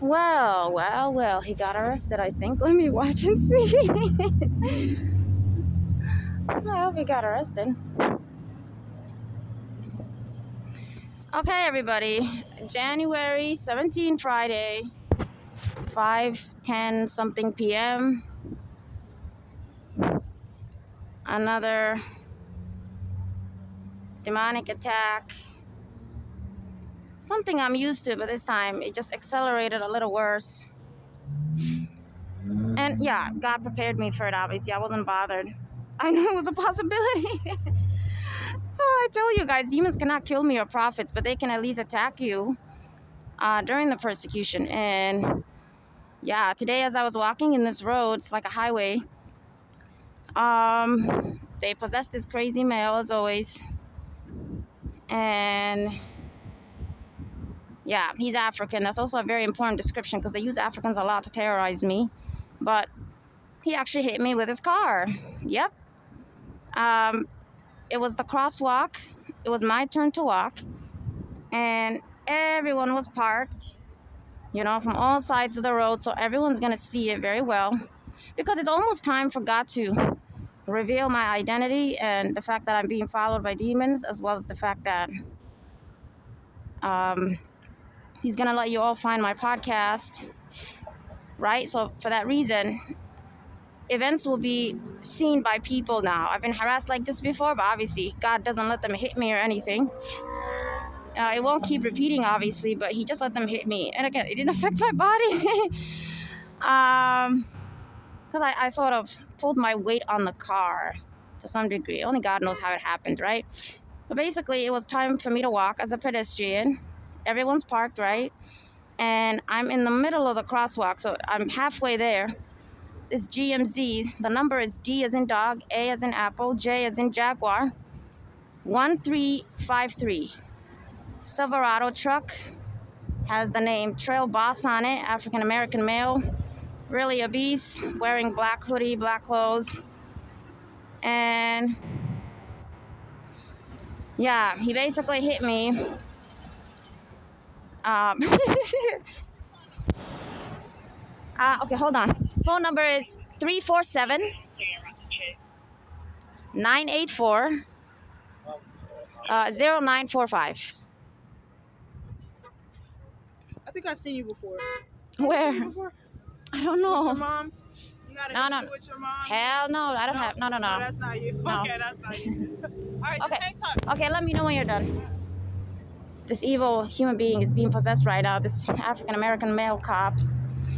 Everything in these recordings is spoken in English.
Well, he got arrested, I think. Let me watch and see. I hope he got arrested. Okay, everybody. January 17, Friday, 5:10 something p.m. Another demonic attack. Something I'm used to, but this time it just accelerated a little worse. And yeah, God prepared me for it, obviously. I wasn't bothered. I knew it was a possibility. Oh, I tell you guys, demons cannot kill me or prophets, but they can at least attack you during the persecution. And yeah, today as I was walking in this road, it's like a highway. They possessed this crazy male as always. And yeah, he's African. That's also a very important description because they use Africans a lot to terrorize me. But he actually hit me with his car. Yep. It was the crosswalk. It was my turn to walk. And everyone was parked, from all sides of the road. So everyone's going to see it very well. Because it's almost time for God to reveal my identity and the fact that I'm being followed by demons, as well as the fact that he's going to let you all find my podcast, right? So for that reason, events will be seen by people now. I've been harassed like this before, but obviously God doesn't let them hit me or anything. It won't keep repeating, obviously, but he just let them hit me. And again, it didn't affect my body. Because I sort of pulled my weight on the car to some degree. Only God knows how it happened, right? But basically, it was time for me to walk as a pedestrian. Everyone's parked, right? And I'm in the middle of the crosswalk, so I'm halfway there. This GMZ, the number is D as in dog, A as in apple, J as in jaguar, 1353. Silverado truck, has the name Trail Boss on it, African American male, really obese, wearing black hoodie, black clothes. And yeah, he basically hit me. Okay, hold on. Phone number is 347 984 0945. I think I've seen you before. Where? Seen you before? I don't know. With your mom? You got an issue with your mom? Hell no, I don't have. No. No, that's not you. No. Okay, that's not you. All right, just hang tight. Okay, let me know when you're done. This evil human being is being possessed right now, this African American male cop.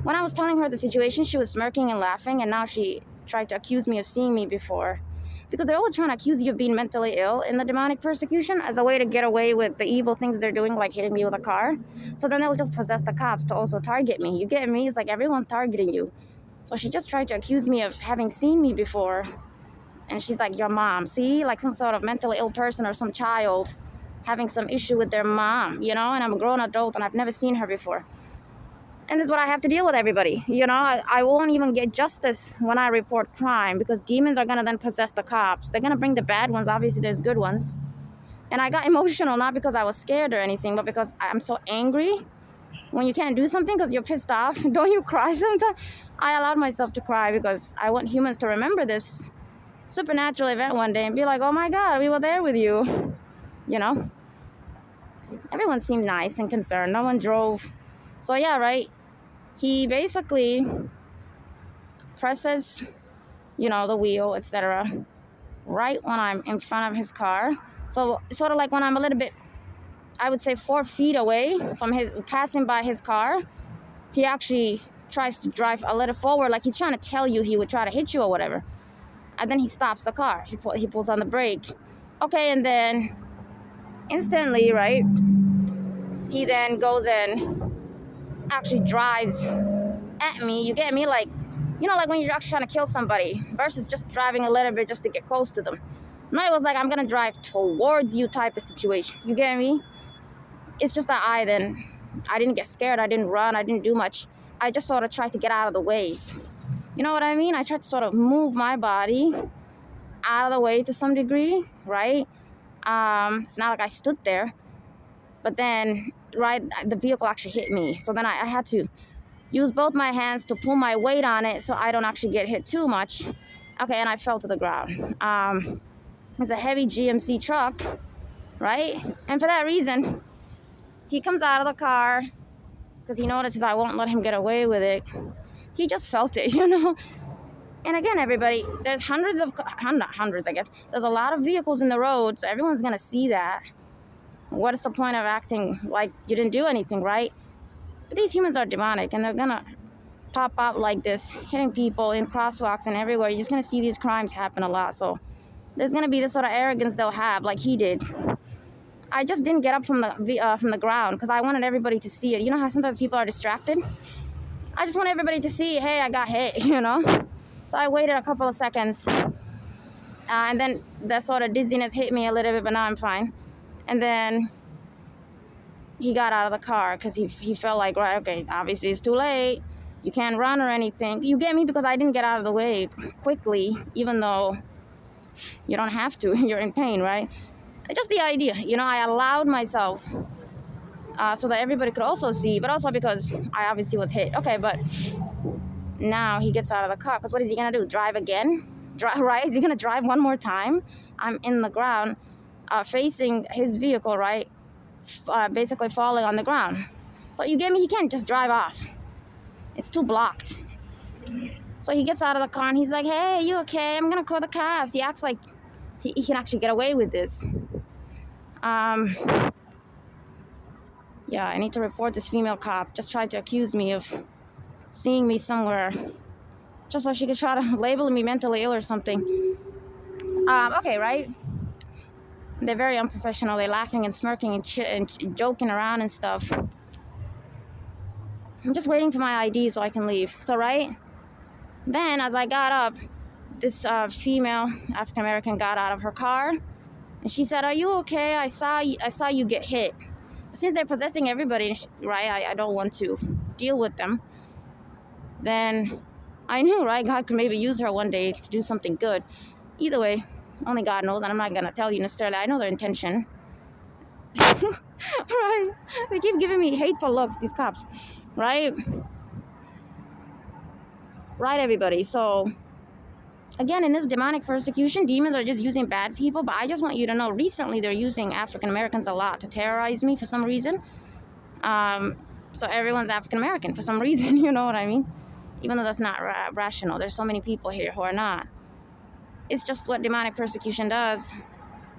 When I was telling her the situation, she was smirking and laughing, and now she tried to accuse me of seeing me before. Because they're always trying to accuse you of being mentally ill in the demonic persecution as a way to get away with the evil things they're doing, like hitting me with a car. So then they'll just possess the cops to also target me. You get me? It's like everyone's targeting you. So she just tried to accuse me of having seen me before. And she's like, your mom, see? Like some sort of mentally ill person or some child having some issue with their mom, and I'm a grown adult and I've never seen her before. And this is what I have to deal with, everybody. I won't even get justice when I report crime because demons are going to then possess the cops. They're going to bring the bad ones. Obviously, there's good ones. And I got emotional, not because I was scared or anything, but because I'm so angry when you can't do something because you're pissed off. Don't you cry sometimes? I allowed myself to cry because I want humans to remember this supernatural event one day and be like, oh my God, we were there with you. Everyone seemed nice and concerned. No one drove. So yeah, right? He basically presses, the wheel, etc. right when I'm in front of his car. So sort of like when I'm a little bit, I would say 4 feet away from passing by his car, he actually tries to drive a little forward, like he's trying to tell you he would try to hit you or whatever. And then he stops the car. He pulls on the brake. Okay, and then instantly, right, he then goes and actually drives at me. You get me? Like, like when you're actually trying to kill somebody versus just driving a little bit just to get close to them. No, it was like, I'm going to drive towards you type of situation. You get me? It's just that I didn't get scared. I didn't run. I didn't do much. I just sort of tried to get out of the way. You know what I mean? I tried to sort of move my body out of the way to some degree, right? It's not like I stood there. But then, right, the vehicle actually hit me. So then I had to use both my hands to pull my weight on it so I don't actually get hit too much. Okay, and I fell to the ground. It's a heavy GMC truck, right? And for that reason, he comes out of the car because he notices I won't let him get away with it. He just felt it, you know? And again, everybody, there's not hundreds, I guess. There's a lot of vehicles in the road, so everyone's going to see that. What is the point of acting like you didn't do anything, right? But these humans are demonic, and they're going to pop up like this, hitting people in crosswalks and everywhere. You're just going to see these crimes happen a lot. So there's going to be this sort of arrogance they'll have, like he did. I just didn't get up from the ground because I wanted everybody to see it. You know how sometimes people are distracted? I just want everybody to see, hey, I got hit, you know? So I waited a couple of seconds, and then that sort of dizziness hit me a little bit, but now I'm fine. And then he got out of the car because he felt like, right, okay, obviously it's too late. You can't run or anything. You get me? Because I didn't get out of the way quickly, even though you don't have to. You're in pain, right? Just the idea, you know, I allowed myself so that everybody could also see, but also because I obviously was hit. Okay, but now he gets out of the car because what is he going to do? Drive again? Right? Is he going to drive one more time? I'm in the ground facing his vehicle, right? Basically falling on the ground. So you get me? He can't just drive off. It's too blocked. So he gets out of the car and he's like, hey, you okay? I'm going to call the cops. He acts like he can actually get away with this. Yeah, I need to report this female cop. Just tried to accuse me of seeing me somewhere. Just so she could try to label me mentally ill or something. Okay, right? They're very unprofessional. They're laughing and smirking and joking around and stuff. I'm just waiting for my ID so I can leave. So, right? Then, as I got up, this female African-American got out of her car. And she said, are you okay? I saw you get hit. Since they're possessing everybody, right, I don't want to deal with them. Then I knew, right, God could maybe use her one day to do something good. Either way, only God knows, and I'm not going to tell you necessarily. I know their intention. Right? They keep giving me hateful looks, these cops. Right? Right, everybody. So, again, in this demonic persecution, demons are just using bad people. But I just want you to know, recently they're using African Americans a lot to terrorize me for some reason. So everyone's African American for some reason, you know what I mean? Even though that's not rational. There's so many people here who are not. It's just what demonic persecution does.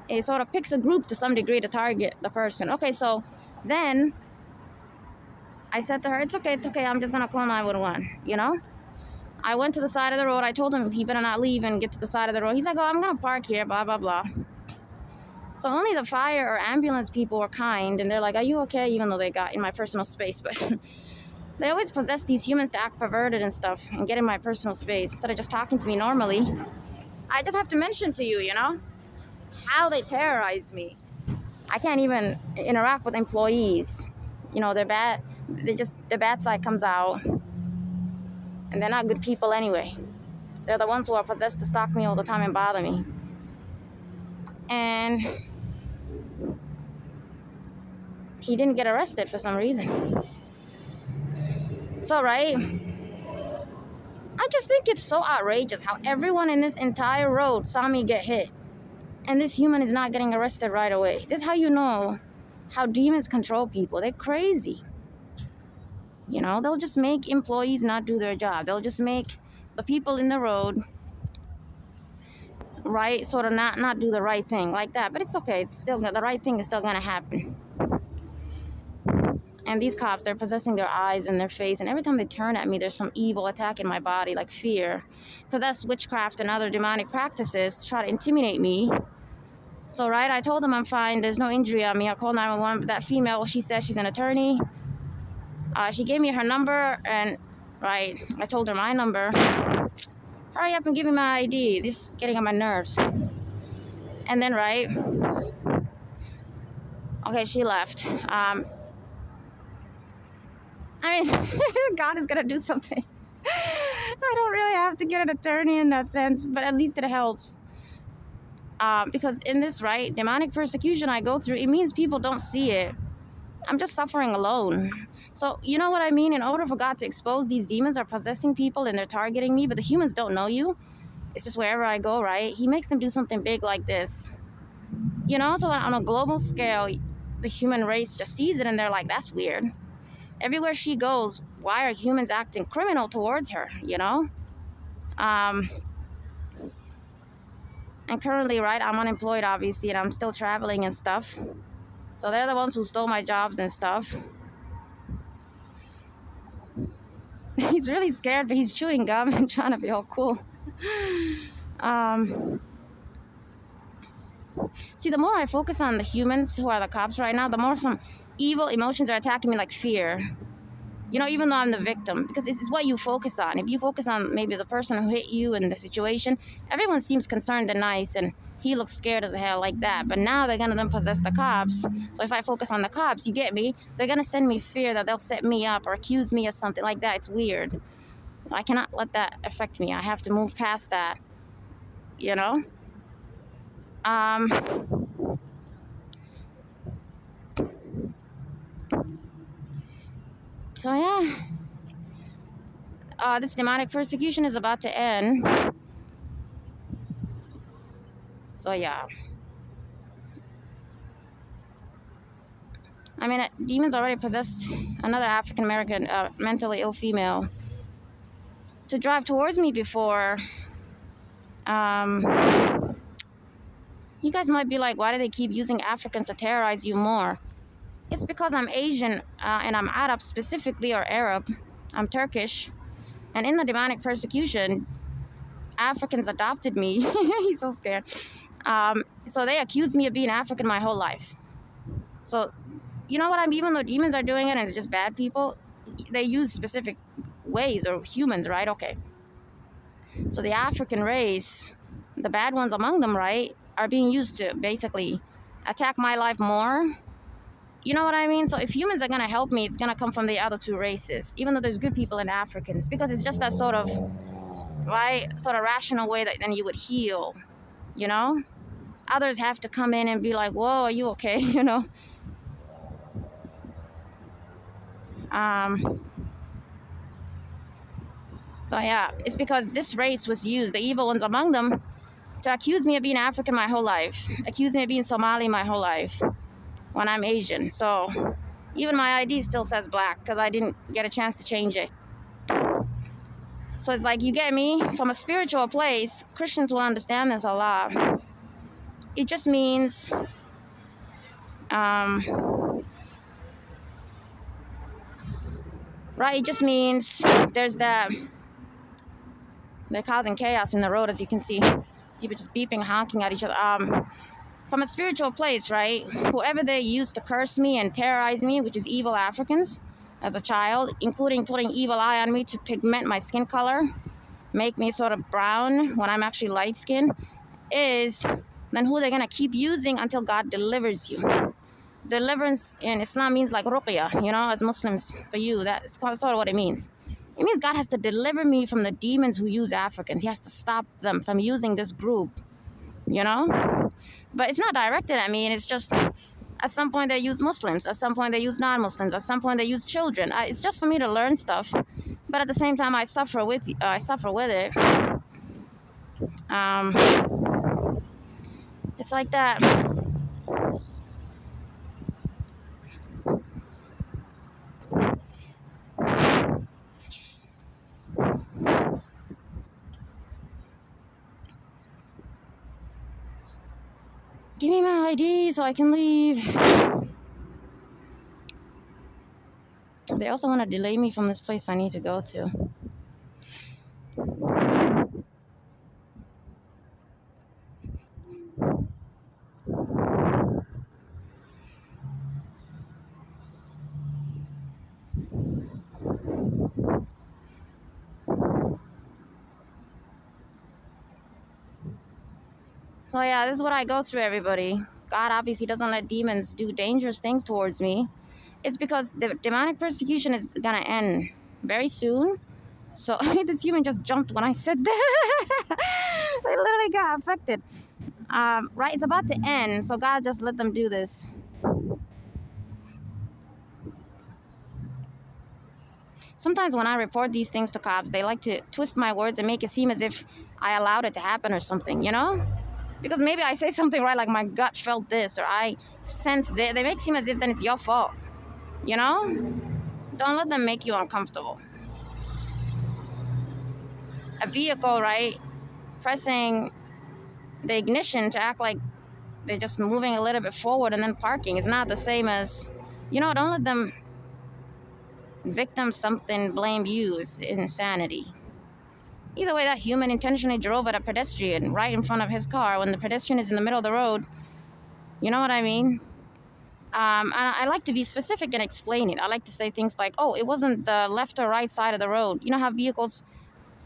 It sort of picks a group to some degree to target the person. Okay, so then I said to her, it's okay, I'm just going to call 911, you know? I went to the side of the road. I told him he better not leave and get to the side of the road. He's like, oh, I'm going to park here, blah, blah, blah. So only the fire or ambulance people were kind, and they're like, are you okay? Even though they got in my personal space. But they always possess these humans to act perverted and stuff and get in my personal space instead of just talking to me normally. I just have to mention to you, you know, how they terrorize me. I can't even interact with employees. You know, they're bad. Their bad side comes out. And they're not good people anyway. They're the ones who are possessed to stalk me all the time and bother me. And he didn't get arrested for some reason. So, right? I just think it's so outrageous how everyone in this entire road saw me get hit. And this human is not getting arrested right away. This is how you know how demons control people. They're crazy. You know, they'll just make employees not do their job. They'll just make the people in the road, right, sort of not do the right thing like that. But it's okay. It's still, the right thing is still going to happen. And these cops, they're possessing their eyes and their face. And every time they turn at me, there's some evil attack in my body, like fear. Because that's witchcraft and other demonic practices to try to intimidate me. So, right, I told them I'm fine. There's no injury on me. I called 911. But that female, she said she's an attorney. She gave me her number, and, right, I told her my number. Hurry up and give me my ID. This is getting on my nerves. And then, right, okay, she left. I mean, God is going to do something. I don't really have to get an attorney in that sense, but at least it helps. Because in this, right, demonic persecution I go through, it means people don't see it. I'm just suffering alone. So, you know what I mean? In order for God to expose these demons are possessing people and they're targeting me, but the humans don't know you. It's just wherever I go, right? He makes them do something big like this. You know, so on a global scale, the human race just sees it and they're like, that's weird. Everywhere she goes, why are humans acting criminal towards her, you know? Um, and currently, right, I'm unemployed, obviously, and I'm still traveling and stuff. So they're the ones who stole my jobs and stuff. He's really scared, but he's chewing gum and trying to be all cool. Um, See, the more I focus on the humans who are the cops right now, the more some evil emotions are attacking me, like fear. You know, even though I'm the victim, because it's what you focus on. If you focus on maybe the person who hit you and the situation, everyone seems concerned and nice, and he looks scared as hell like that. But now they're gonna then possess the cops. So if I focus on the cops, you get me? They're gonna send me fear that they'll set me up or accuse me of something like that. It's weird. So I cannot let that affect me. I have to move past that. You know. Um. So yeah. This demonic persecution is about to end. So yeah. I mean, demons already possessed another African American mentally ill female to drive towards me before. You guys might be like, why do they keep using Africans to terrorize you more? It's because I'm Asian and I'm Arab specifically, or Arab. I'm Turkish. And in the demonic persecution, Africans adopted me. He's so scared. So they accused me of being African my whole life. So, you know what I mean? Even though demons are doing it and it's just bad people, they use specific ways, or humans, right? Okay. So the African race, the bad ones among them, right, are being used to basically attack my life more. You know what I mean? So if humans are going to help me, it's going to come from the other two races, even though there's good people in Africans, because it's just that sort of, right, sort of rational way that then you would heal, you know? Others have to come in and be like, whoa, are you okay? You know? So yeah, it's because this race was used, the evil ones among them, to accuse me of being African my whole life, accuse me of being Somali my whole life when I'm Asian. So even my ID still says black because I didn't get a chance to change it. So it's like, you get me? From a spiritual place, Christians will understand this a lot. It just means right, it just means there's that, they're causing chaos in the road, as you can see. People just beeping, honking at each other. From a spiritual place, right? Whoever they used to curse me and terrorize me, which is evil Africans, as a child, including putting evil eye on me to pigment my skin color, make me sort of brown when I'm actually light skinned, is then who they're gonna keep using until God delivers you. Deliverance in Islam means like ruqya, you know, as Muslims, for you, that's sort of what it means. It means God has to deliver me from the demons who use Africans. He has to stop them from using this group, you know? But it's not directed at me, and it's just, at some point they use Muslims, at some point they use non-Muslims, at some point they use children. It's just for me to learn stuff, but at the same time I suffer with it. It's like that. Give me my ID so I can leave. They also want to delay me from this place I need to go to. So yeah, this is what I go through, everybody. God obviously doesn't let demons do dangerous things towards me. It's because the demonic persecution is gonna end very soon. So this human just jumped when I said that. They literally got affected. Right, it's about to end, so God just let them do this. Sometimes when I report these things to cops, they like to twist my words and make it seem as if I allowed it to happen or something, you know? Because maybe I say something right, like my gut felt this, or I sensed this. They make it seem as if then it's your fault, you know? Don't let them make you uncomfortable. A vehicle, right, pressing the ignition to act like they're just moving a little bit forward and then parking is not the same as, you know, don't let them victim something, blame you. It's insanity. Either way, that human intentionally drove at a pedestrian right in front of his car when the pedestrian is in the middle of the road. You know what I mean? And I like to be specific and explain it. I like to say things like, oh, it wasn't the left or right side of the road. You know how vehicles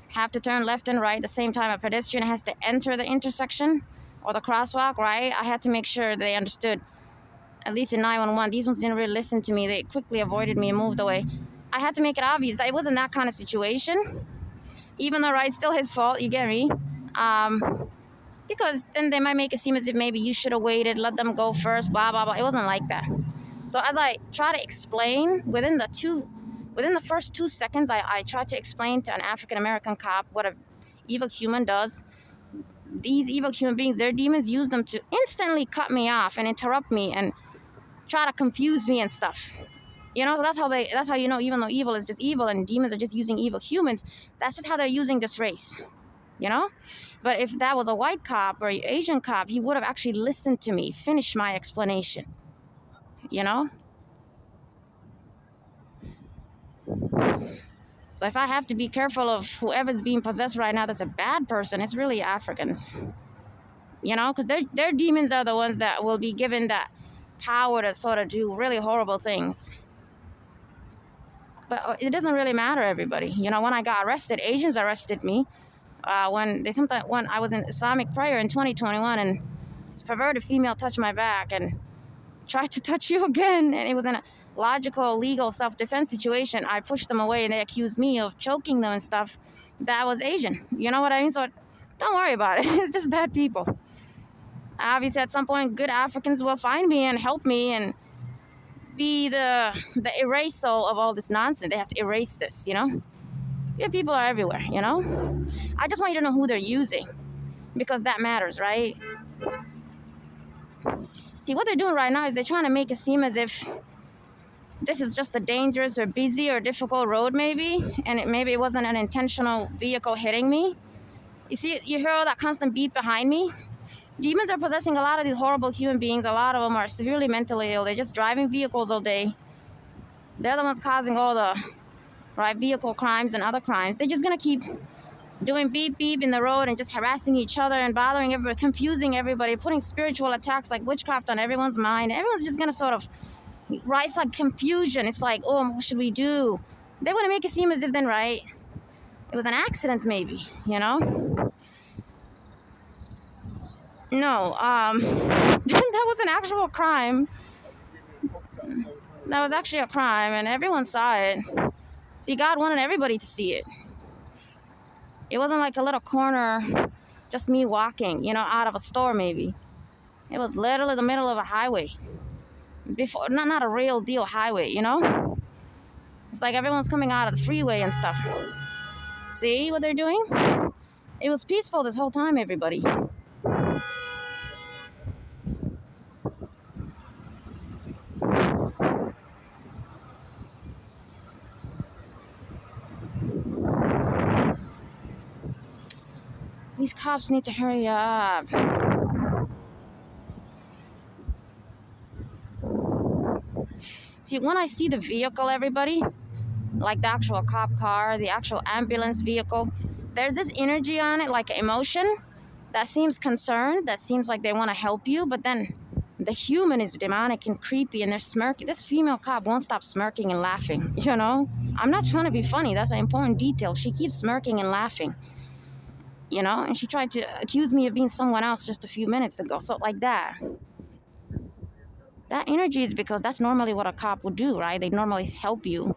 have to turn left and right at the same time a pedestrian has to enter the intersection or the crosswalk, right? I had to make sure they understood, at least in 911. These ones didn't really listen to me. They quickly avoided me and moved away. I had to make it obvious that it wasn't that kind of situation, even though, right, still his fault, you get me? Because then they might make it seem as if maybe you should have waited, let them go first, blah, blah, blah. It wasn't like that. So as I try to explain, within the first 2 seconds, I try to explain to an African-American cop what an evil human does. These evil human beings, their demons use them to instantly cut me off and interrupt me and try to confuse me and stuff. You know, that's how you know, even though evil is just evil and demons are just using evil humans, that's just how they're using this race, you know? But if that was a white cop or an Asian cop, he would have actually listened to me, finish my explanation, you know? So if I have to be careful of whoever's being possessed right now that's a bad person, it's really Africans, you know? Because their demons are the ones that will be given that power to sort of do really horrible things. But it doesn't really matter, everybody. You know, when I got arrested, Asians arrested me. When I was in Islamic prayer in 2021 and this perverted female touched my back and tried to touch you again, and it was in a logical, legal self-defense situation. I pushed them away and they accused me of choking them and stuff. That was Asian. You know what I mean? So don't worry about it. It's just bad people. Obviously, at some point, good Africans will find me and help me and be the eraser of all this nonsense. They have to erase this, you know? Yeah, people are everywhere, you know? I just want you to know who they're using, because that matters, right? See, what they're doing right now is they're trying to make it seem as if this is just a dangerous or busy or difficult road, maybe, and maybe it wasn't an intentional vehicle hitting me. You see, you hear all that constant beep behind me? Demons are possessing a lot of these horrible human beings. A lot of them are severely mentally ill. They're just driving vehicles all day. They're the ones causing all the vehicle crimes and other crimes. They're just going to keep doing beep beep in the road and just harassing each other and bothering everybody, confusing everybody, putting spiritual attacks like witchcraft on everyone's mind. Everyone's just going to sort of rise like confusion. It's like, oh, what should we do? They want to make it seem as if then, right, it was an accident maybe, you know? No, that was an actual crime. That was actually a crime, and everyone saw it. See, God wanted everybody to see it. It wasn't like a little corner, just me walking, you know, out of a store maybe. It was literally the middle of a highway. Before, not a real deal highway, you know? It's like everyone's coming out of the freeway and stuff. See what they're doing? It was peaceful this whole time, everybody. These cops need to hurry up. See, when I see the vehicle, everybody, like the actual cop car, the actual ambulance vehicle, there's this energy on it, like emotion, that seems concerned, that seems like they want to help you, but then the human is demonic and creepy, and they're smirking. This female cop won't stop smirking and laughing, you know? I'm not trying to be funny. That's an important detail. She keeps smirking and laughing, you know? And she tried to accuse me of being someone else just a few minutes ago. So like that. That energy is because that's normally what a cop would do, right? They normally help you.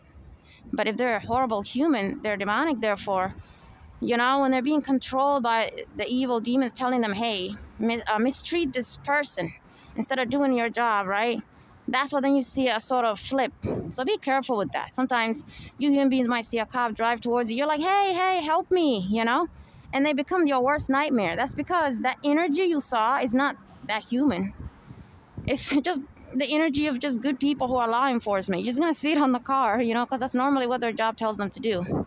But if they're a horrible human, they're demonic, therefore, you know, when they're being controlled by the evil demons telling them, hey, mistreat this person instead of doing your job, right? that's what then you see a sort of flip. So be careful with that. Sometimes you human beings might see a cop drive towards you. You're like, hey, help me, you know? And they become your worst nightmare. That's because that energy you saw is not that human. It's just the energy of just good people who are law enforcement. You're just going to see it on the car, you know, because that's normally what their job tells them to do.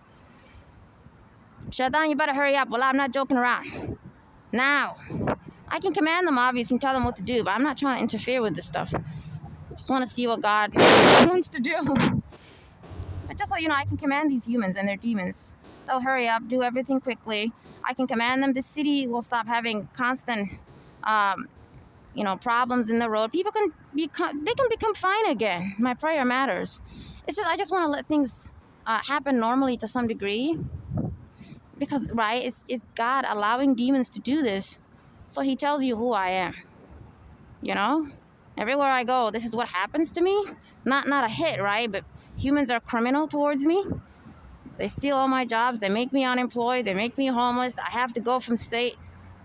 Shaitan, you better hurry up. Well, I'm not joking around. Now, I can command them, obviously, and tell them what to do, but I'm not trying to interfere with this stuff. I just want to see what God wants to do. But just so you know, I can command these humans and their demons. They'll hurry up, do everything quickly. I can command them. The city will stop having constant, problems in the road. People can become fine again. My prayer matters. It's just I just want to let things happen normally to some degree. Because, right, it's God allowing demons to do this. So he tells you who I am. You know? Everywhere I go, this is what happens to me. Not a hit, right? But humans are criminal towards me. They steal all my jobs. They make me unemployed. They make me homeless. I have to go from state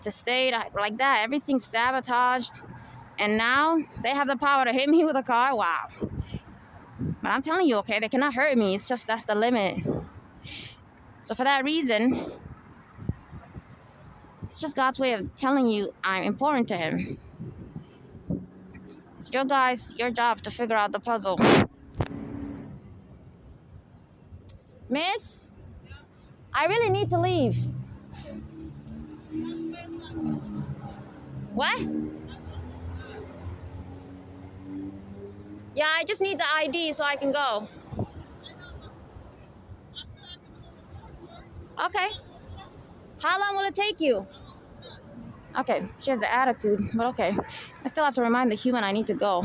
to state like that. Everything's sabotaged. And now they have the power to hit me with a car. Wow. But I'm telling you, okay, they cannot hurt me. It's just that's the limit. So for that reason, it's just God's way of telling you I'm important to him. It's your job to figure out the puzzle. Miss, I really need to leave. What? Yeah, I just need the ID so I can go. Okay. How long will it take you? Okay, she has an attitude, but okay. I still have to remind the human I need to go.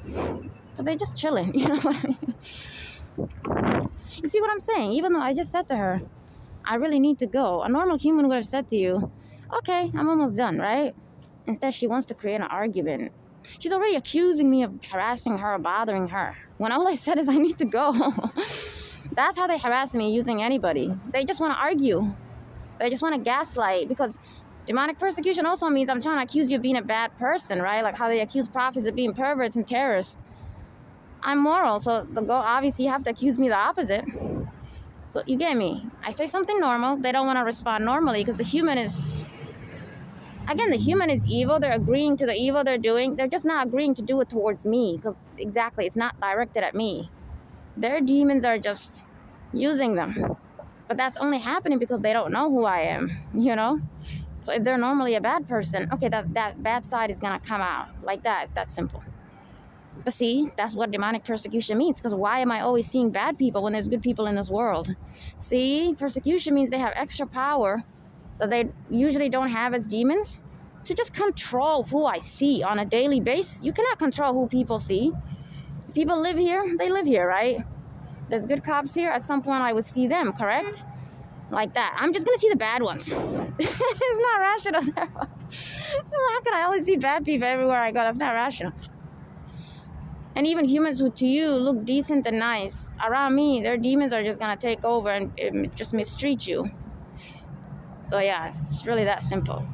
But they're just chilling, you know what I mean? You see what I'm saying? Even though I just said to her, I really need to go. A normal human would have said to you, okay, I'm almost done, right? Instead, she wants to create an argument. She's already accusing me of harassing her, bothering her, when all I said is I need to go. That's how they harass me using anybody. They just want to argue. They just want to gaslight, because demonic persecution also means I'm trying to accuse you of being a bad person, right? Like how they accuse prophets of being perverts and terrorists. I'm moral, so the goal, obviously you have to accuse me the opposite. So you get me. I say something normal, they don't want to respond normally because the human is evil. They're agreeing to the evil they're doing. They're just not agreeing to do it towards me because exactly, it's not directed at me. Their demons are just using them. But that's only happening because they don't know who I am, you know? So if they're normally a bad person, okay, that bad side is going to come out like that. It's that simple. But see, that's what demonic persecution means, because why am I always seeing bad people when there's good people in this world? See, persecution means they have extra power that they usually don't have as demons to just control who I see on a daily basis. You cannot control who people see. If people live here, they live here, right? There's good cops here. At some point, I would see them, correct? Like that. I'm just going to see the bad ones. It's not rational. How can I always see bad people everywhere I go? That's not rational. And even humans who to you look decent and nice, around me, their demons are just going to take over and just mistreat you. So yeah, it's really that simple.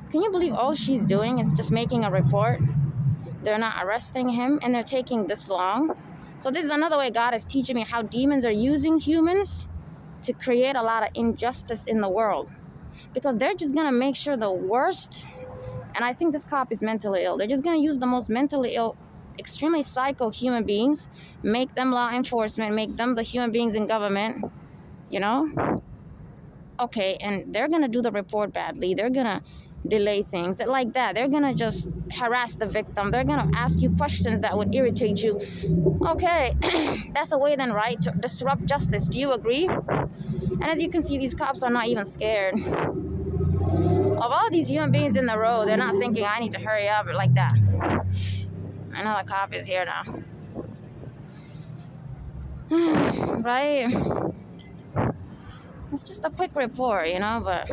Can you believe all she's doing is just making a report? They're not arresting him, and they're taking this long. So this is another way God is teaching me how demons are using humans to create a lot of injustice in the world. Because they're just going to make sure the worst, and I think this cop is mentally ill. They're just going to use the most mentally ill, extremely psycho human beings, make them law enforcement, make them the human beings in government, you know? Okay, and they're going to do the report badly. They're going to delay things like that. They're going to just harass the victim. They're going to ask you questions that would irritate you. Okay, that's a way then, right, to disrupt justice. Do you agree? And as you can see, these cops are not even scared. Of all these human beings in the road, they're not thinking, I need to hurry up or like that. Another cop is here now. Right? It's just a quick report, you know, but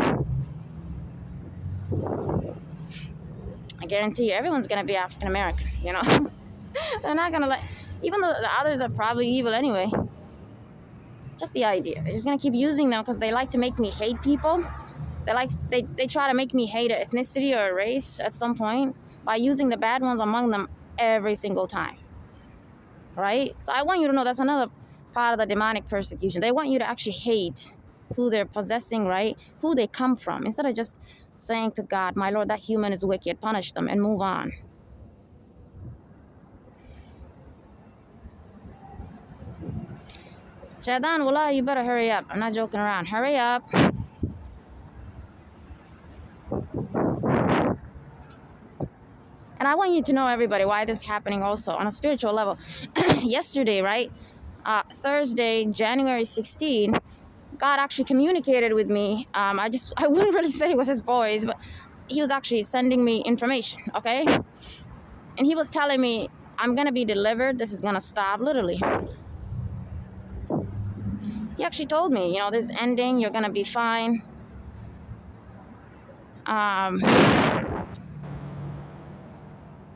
I guarantee you everyone's going to be African American, you know. They're not going to even though the others are probably evil anyway. Just the idea. They're just gonna keep using them because they like to make me hate people. They try to make me hate an ethnicity or a race at some point by using the bad ones among them every single time. Right? So I want you to know that's another part of the demonic persecution. They want you to actually hate who they're possessing, right? Who they come from. Instead of just saying to God, my Lord, that human is wicked, punish them and move on. Shaitan, wallah, you better hurry up. I'm not joking around. Hurry up. And I want you to know, everybody, why this is happening also on a spiritual level. Yesterday, right? Thursday, January 16, God actually communicated with me. I wouldn't really say it was his voice, but he was actually sending me information, okay? And he was telling me, I'm going to be delivered. This is going to stop, literally. He actually told me, this is ending. You're going to be fine.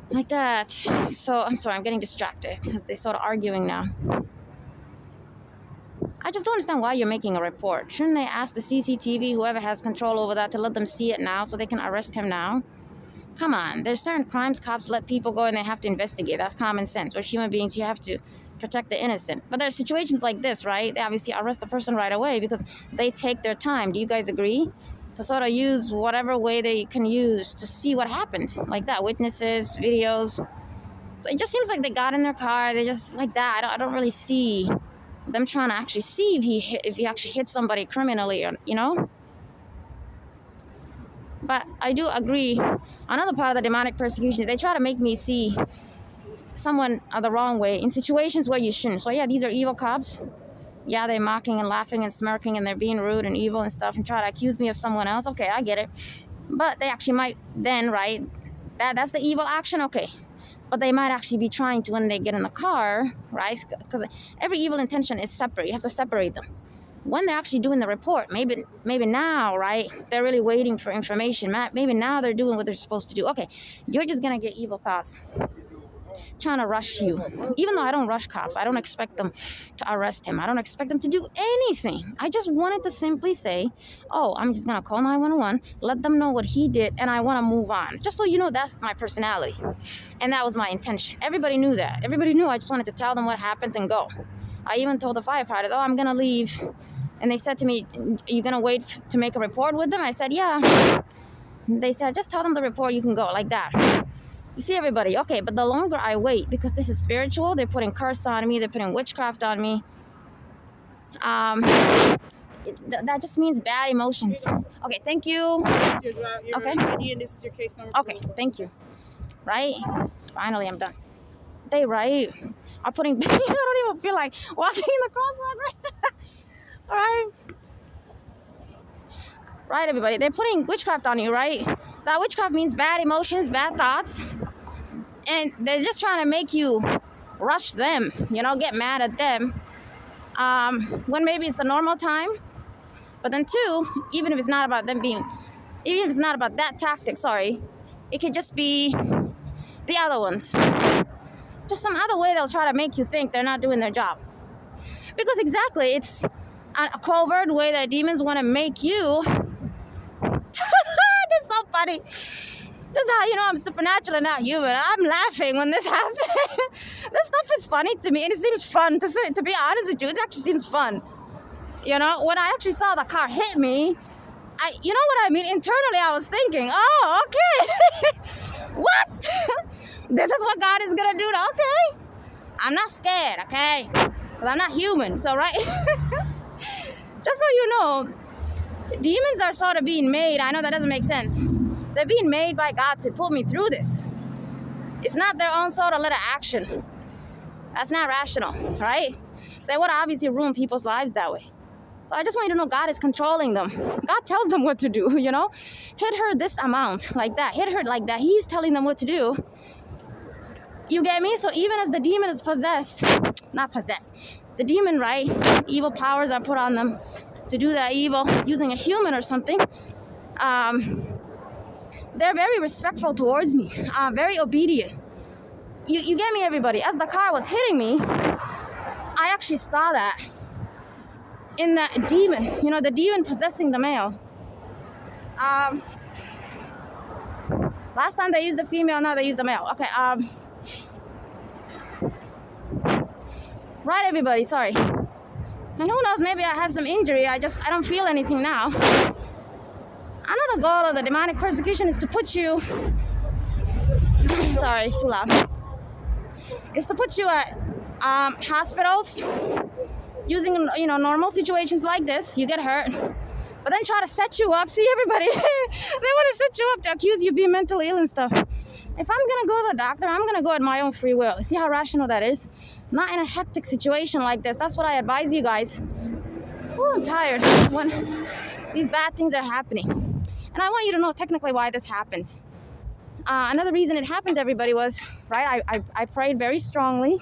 Like that. So, I'm sorry, I'm getting distracted because they're sort of arguing now. I just don't understand why you're making a report. Shouldn't they ask the CCTV, whoever has control over that, to let them see it now so they can arrest him now? Come on. There's certain crimes cops let people go and they have to investigate. That's common sense. We're human beings. You have to protect the innocent. But there are situations like this, right? They obviously arrest the person right away because they take their time. Do you guys agree? To sort of use whatever way they can use to see what happened. Like that. Witnesses, videos. So it just seems like they got in their car. They just like that. I don't really see them trying to actually see if he actually hit somebody criminally, But I do agree. Another part of the demonic persecution, they try to make me see someone the wrong way in situations where you shouldn't. So yeah, these are evil cops. Yeah, they're mocking and laughing and smirking and they're being rude and evil and stuff and try to accuse me of someone else. Okay, I get it. But they actually might then, right? That's the evil action, okay. But they might actually be trying to, when they get in the car, right? Because every evil intention is separate. You have to separate them. When they're actually doing the report, maybe now, right? They're really waiting for information. Maybe now they're doing what they're supposed to do. Okay, you're just going to get evil thoughts trying to rush you. Even though I don't rush cops, I don't expect them to arrest him. I don't expect them to do anything. I just wanted to simply say, oh, I'm just going to call 911, let them know what he did, and I want to move on. Just so you know, that's my personality. And that was my intention. Everybody knew that. Everybody knew I just wanted to tell them what happened and go. I even told the firefighters, oh, I'm going to leave. And they said to me, are you going to wait to make a report with them? I said, yeah. They said, just tell them the report, you can go, like that. You see, everybody, okay, but the longer I wait, because this is spiritual, they're putting curse on me, they're putting witchcraft on me. That just means bad emotions. Okay, thank you. Okay. And this is your case number. Okay, thank you. Right? Finally, I'm done. They are putting, I don't even feel like walking in the crosswalk right. All right. Right, everybody, they're putting witchcraft on you, right? That witchcraft means bad emotions, bad thoughts. And they're just trying to make you rush them, get mad at them. When maybe it's the normal time. But then two, even if it's not about that tactic, it could just be the other ones. Just some other way they'll try to make you think they're not doing their job. Because exactly, it's a covert way that demons want to make you. That's so funny. That's how you know I'm supernatural and not human. I'm laughing when this happens. This stuff is funny to me, and it seems fun to be honest with you. It actually seems fun. When I actually saw the car hit me, you know what I mean? Internally, I was thinking, oh, okay. What? This is what God is gonna do. Okay. I'm not scared, okay? Because I'm not human. So right. Just so you know, demons are sort of being made. I know that doesn't make sense. They're being made by God to put me through this. It's not their own sort of little action. That's not rational, right? They would obviously ruin people's lives that way. So I just want you to know God is controlling them. God tells them what to do, Hit her this amount, like that. Hit her like that. He's telling them what to do. You get me? So even as the demon is not possessed, the demon, right? Evil powers are put on them to do that evil using a human or something. They're very respectful towards me, very obedient. You get me, everybody? As the car was hitting me, I actually saw that. in the demon, the demon possessing the male. Last time they used the female, now they use the male. Okay, right, everybody, sorry. And who knows, maybe I have some injury, I don't feel anything now. Another goal of the demonic persecution is to put you, sorry, it's too loud, is to put you at hospitals using, normal situations like this. You get hurt, but then try to set you up. See, everybody, they want to set you up to accuse you of being mentally ill and stuff. If I'm going to go to the doctor, I'm going to go at my own free will. See how rational that is? Not in a hectic situation like this. That's what I advise you guys. Oh, I'm tired when these bad things are happening. And I want you to know technically why this happened. Another reason it happened to everybody was, right, I prayed very strongly.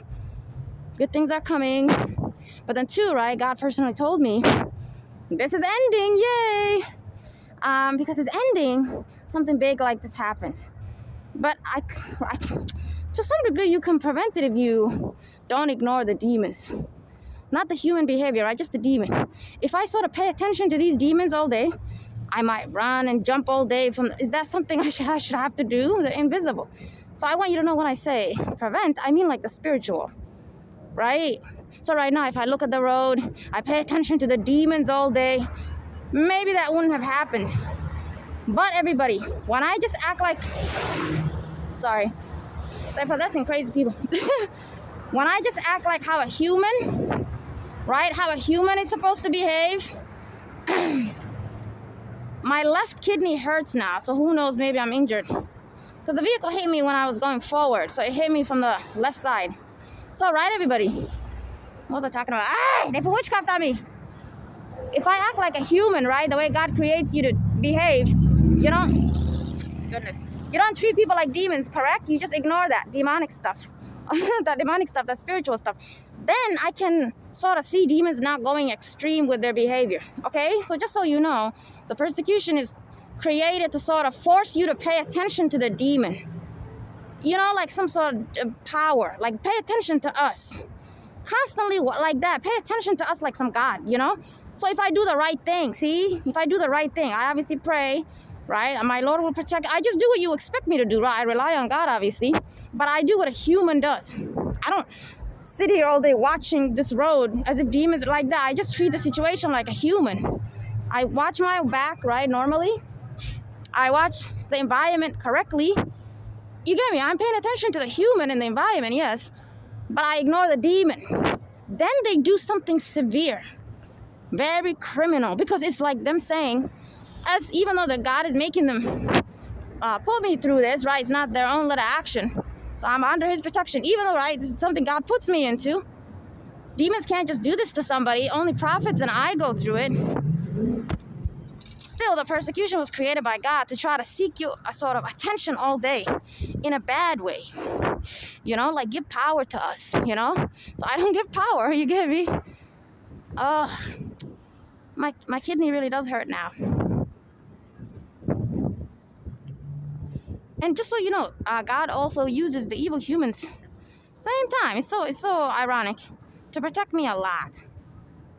Good things are coming. But then two, right, God personally told me, this is ending, yay! Because it's ending, something big like this happened. But I, to some degree, you can prevent it if you don't ignore the demons. Not the human behavior, right, just the demon. If I sort of pay attention to these demons all day, I might run and jump all day is that something I should have to do? They're invisible. So I want you to know when I say prevent, I mean like the spiritual, right? So right now, if I look at the road, I pay attention to the demons all day, maybe that wouldn't have happened. But everybody, when I just act like, sorry, they're possessing crazy people. When I just act like how a human, right, how a human is supposed to behave, my left kidney hurts now, so who knows, maybe I'm injured. Because the vehicle hit me when I was going forward, so it hit me from the left side. So, right, everybody? What was I talking about? They put witchcraft on me. If I act like a human, right, the way God creates you to behave, you don't treat people like demons, correct? You just ignore that demonic stuff. That demonic stuff, that spiritual stuff. Then I can sort of see demons not going extreme with their behavior, okay? So just so you know, the persecution is created to sort of force you to pay attention to the demon. Like some sort of power. Like, pay attention to us. Constantly like that. Pay attention to us like some God, So if I do the right thing, if I do the right thing, I obviously pray, right? And my Lord will protect. I just do what you expect me to do, right? I rely on God, obviously. But I do what a human does. I don't sit here all day watching this road as if demons like that. I just treat the situation like a human. I watch my back, right, normally. I watch the environment correctly. You get me? I'm paying attention to the human in the environment, yes. But I ignore the demon. Then they do something severe. Very criminal. Because it's like them saying, even though the God is making them put me through this, right? It's not their own little action. So I'm under his protection. Even though, right, this is something God puts me into. Demons can't just do this to somebody. Only prophets and I go through it. Still, the persecution was created by God to try to seek you a sort of attention all day in a bad way. Like give power to us, So I don't give power, you get me? My kidney really does hurt now. And just so you know, God also uses the evil humans same time. It's so ironic to protect me a lot.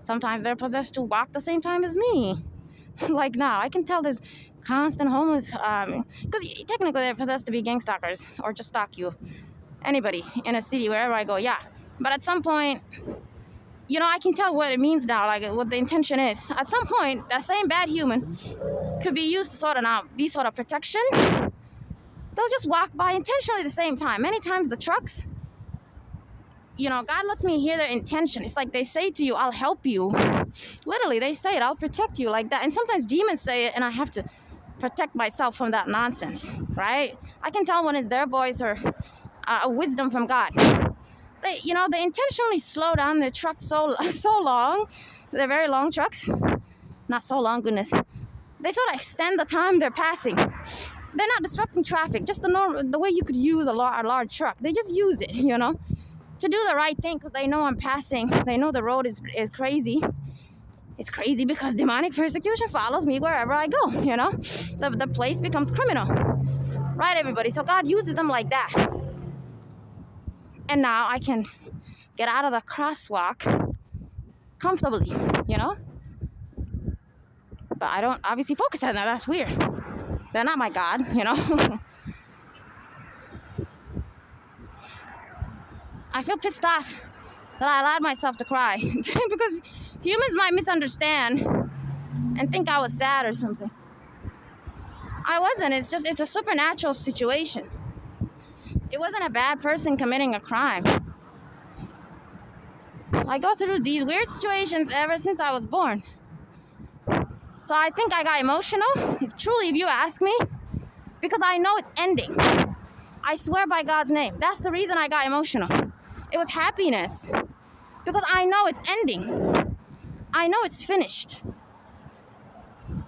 Sometimes they're possessed to walk the same time as me. Like now, I can tell there's constant homeless, because technically they're possessed to be gang stalkers or just stalk you. Anybody in a city, wherever I go, yeah. But at some point, I can tell what it means now, like what the intention is. At some point, that same bad human could be used to sort of now be sort of protection. They'll just walk by intentionally at the same time. Many times the trucks, God lets me hear their intention. It's like they say to you, I'll help you. Literally, they say it, I'll protect you like that. And sometimes demons say it, and I have to protect myself from that nonsense, right? I can tell when it's their voice or a wisdom from God. They intentionally slow down their trucks so long. They're very long trucks. Not so long, goodness. They sort of extend the time they're passing. They're not disrupting traffic, just the way you could use a large truck. They just use it, to do the right thing because they know I'm passing. They know the road is crazy. It's crazy because demonic persecution follows me wherever I go, The place becomes criminal. Right, everybody? So God uses them like that. And now I can get out of the crosswalk comfortably, But I don't obviously focus on that. That's weird. They're not my God, you know. I feel pissed off that I allowed myself to cry because humans might misunderstand and think I was sad or something. I wasn't. It's a supernatural situation. It wasn't a bad person committing a crime. I go through these weird situations ever since I was born. So I think I got emotional, if you ask me, because I know it's ending. I swear by God's name. That's the reason I got emotional. It was happiness. Because I know it's ending. I know it's finished.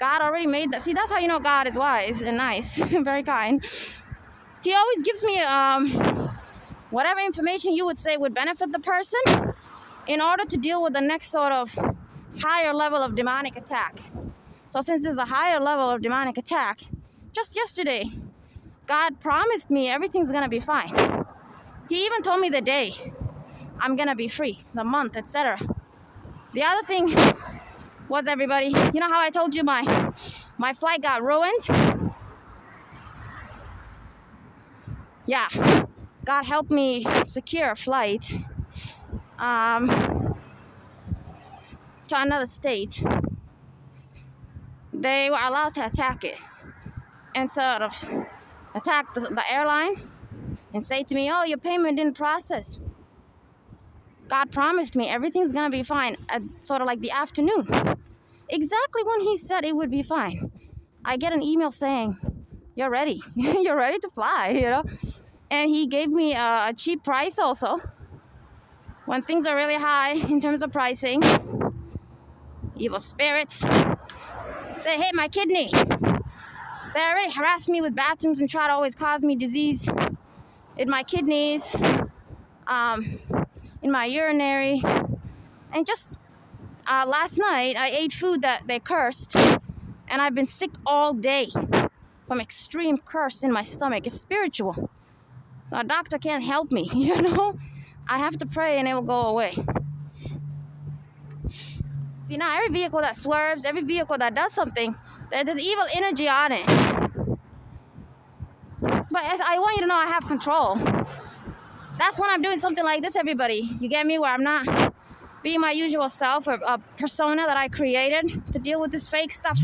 God already made that. See, that's how you know God is wise and nice and very kind. He always gives me whatever information you would say would benefit the person in order to deal with the next sort of higher level of demonic attack. So since there's a higher level of demonic attack, just yesterday, God promised me everything's going to be fine. He even told me the day I'm going to be free, the month, etc. The other thing was, everybody, you know how I told you my flight got ruined? Yeah, God helped me secure a flight to another state. They were allowed to attack it and sort of attack the airline and say to me, oh, your payment didn't process. God promised me everything's going to be fine at sort of like the afternoon. Exactly when he said it would be fine. I get an email saying, you're ready. You're ready to fly, you know. And he gave me a cheap price also. When things are really high in terms of pricing, evil spirits, they hit my kidney. They already harassed me with bathrooms and try to always cause me disease in my kidneys, in my urinary. And just last night, I ate food that they cursed, and I've been sick all day from extreme curse in my stomach. It's spiritual. So a doctor can't help me, you know? I have to pray and it will go away. See, now every vehicle that swerves, every vehicle that does something, there's evil energy on it. But I want you to know I have control. That's when I'm doing something like this, everybody. You get me? Where I'm not being my usual self or a persona that I created to deal with this fake stuff.